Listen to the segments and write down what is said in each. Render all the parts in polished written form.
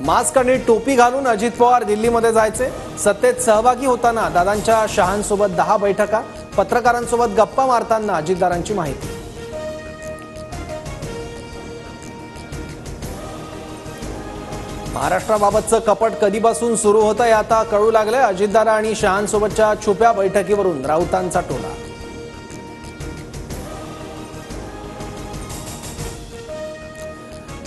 Mask आणि टोपी घालून अजित पवार दिल्लीमध्ये जायचे। सत्तेत सहभागी होताना दादांच्या शहांसोबत 10 बैठका, पत्रकारांसोबत गप्पा मारताना अजितदारांची माहिती। महाराष्ट्राबाबतचं कपट कधीपासून सुरू होतं हे आता कळू लागलंय। अजितदार आणि शहांसोबतच्या छुप्या बैठकीवरून राऊतांचा टोला।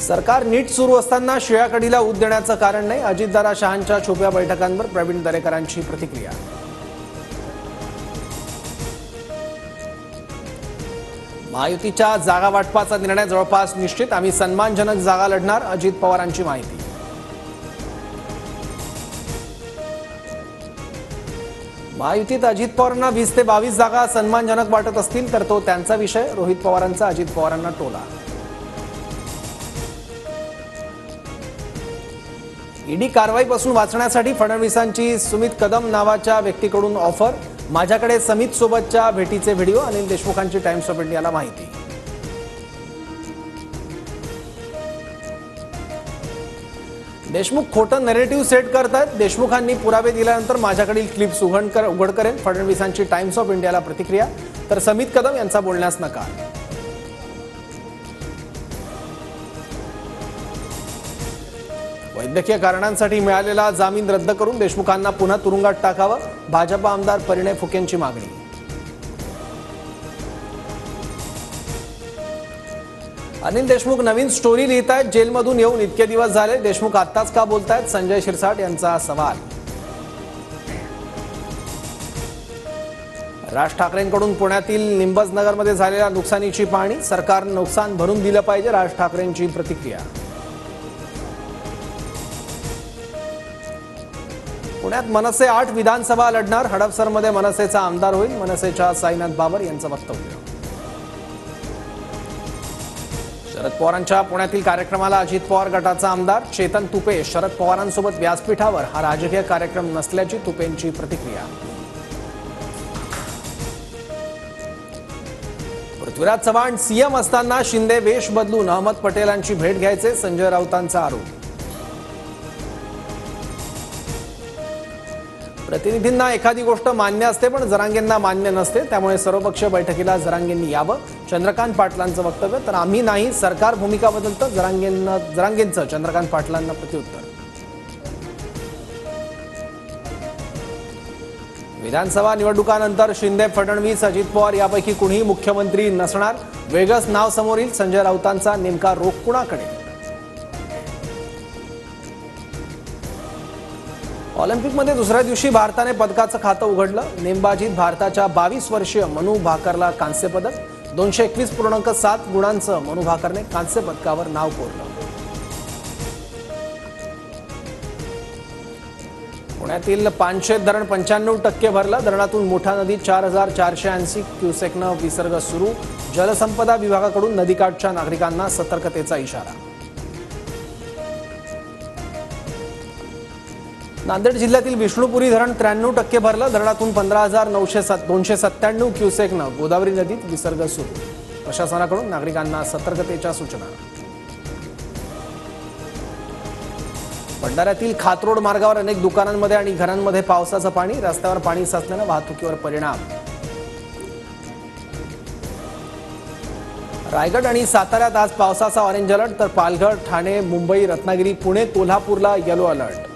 सरकार नीट सुरू असताना शिळ्याकडीला ऊत देण्याचं कारण नाही। अजितदार शहांच्या छुप्या बैठकांवर प्रवीण दरेकरांची प्रतिक्रिया। महायुतीच्या जागा वाटपाचा निर्णय जवळपास निश्चित, आम्ही सन्मानजनक जागा लढणार, अजित पवारांची माहिती। महायुतीत अजित पवारांना 20 ते 22 जागा सन्मानजनक वाटत असतील तर तो त्यांचा विषय, रोहित पवारांचा अजित पवारांना टोला। ईडी कारवाईपासून वाचण्यासाठी फडणवीसांची सुमित कदम नावाच्या व्यक्तीकडून ऑफर। माझ्याकडे समित सोबतच्या भेटीचे व्हिडिओ, अनिल देशमुखांची टाइम्स ऑफ इंडियाला माहिती। देशमुख खोटं नरेटिव्ह सेट करतात। देशमुखांनी पुरावे दिल्यानंतर माझ्याकडील क्लिप्स उघड करेन, फडणवीसांची टाइम्स ऑफ इंडियाला प्रतिक्रिया। तर समित कदम यांचा बोलण्यास नकार। वैद्यकीय कारणांसाठी मिळालेला जामीन रद्द करून देशमुखांना पुन्हा तुरुंगात टाकावं, भाजप आमदार परिणय फुकेंची मागणी। अनिल देशमुख नवीन स्टोरी लिहितायत। जेलमधून येऊन इतके दिवस झाले, देशमुख आत्ताच का बोलतायत, संजय शिरसाट यांचा सवाल। राज ठाकरेंकडून पुण्यातील निंबजनगरमध्ये झालेल्या नुकसानीची पाहणी। सरकारनं नुकसान भरून दिलं पाहिजे, राज ठाकरेंची प्रतिक्रिया। पुण्यात मनसे 8 विधानसभा लढणार, हडपसरमध्ये मनसेचा आमदार होईल, मनसेच्या साईनाथ बाबर यांचं वक्तव्य। शरद पवारांच्या पुण्यातील कार्यक्रमाला अजित पवार गटाचा आमदार चेतन तुपे शरद पवारांसोबत व्यासपीठावर। हा राजकीय कार्यक्रम नसल्याची तुपेंची प्रतिक्रिया। पृथ्वीराज चव्हाण सीएम असताना शिंदे वेश बदलून अहमद पटेलांची भेट घ्यायचे, संजय राऊतांचा आरोप। प्रतिनिधींना एखादी गोष्ट मान्य असते पण जरांगेंना मान्य नसते, त्यामुळे सर्वपक्षीय बैठकीला जरांगेंनी यावं, चंद्रकांत पाटलांचं वक्तव्य। तर आम्ही नाही, सरकार भूमिका बदलतं, जरांगेंचं चंद्रकांत पाटलांना प्रत्युत्तर। विधानसभा निवडणुकांनंतर शिंदे, फडणवीस, अजित पवार यापैकी कुणीही मुख्यमंत्री नसणार, वेगळंच नाव समोर येईल, संजय राऊतांचा नेमका रोख कुणाकडे। ऑलिम्पिकमध्ये दुसऱ्या दिवशी भारताने पदकाचं खातं उघडलं। नेमबाजीत भारताच्या 22 वर्षीय मनू भाकरला कांस्य पदक। 221.7 गुणांचं मनू भाकरने कांस्य पदकावर नाव कोरलं। पुण्यातील पानशेत धरण 95% भरलं। धरणातून मुठा नदीत 4480 क्युसेकनं विसर्ग सुरू। जलसंपदा विभागाकडून नदीकाठच्या नागरिकांना सतर्कतेचा इशारा। नांदेड जिल्ह्यातील विष्णुपुरी धरण 93% भरलं। धरणातून 15,297 क्युसेकनं गोदावरी नदीत विसर्ग सुरू। प्रशासनाकडून नागरिकांना सतर्कतेच्या सूचना। भंडाऱ्यातील खातरोड मार्गावर अनेक दुकानांमध्ये आणि घरांमध्ये पावसाचं पाणी। रस्त्यावर पाणी साचल्यानं वाहतुकीवर परिणाम। रायगड आणि साताऱ्यात आज पावसाचा ऑरेंज अलर्ट, तर पालघर, ठाणे, मुंबई, रत्नागिरी, पुणे, कोल्हापूरला येलो अलर्ट।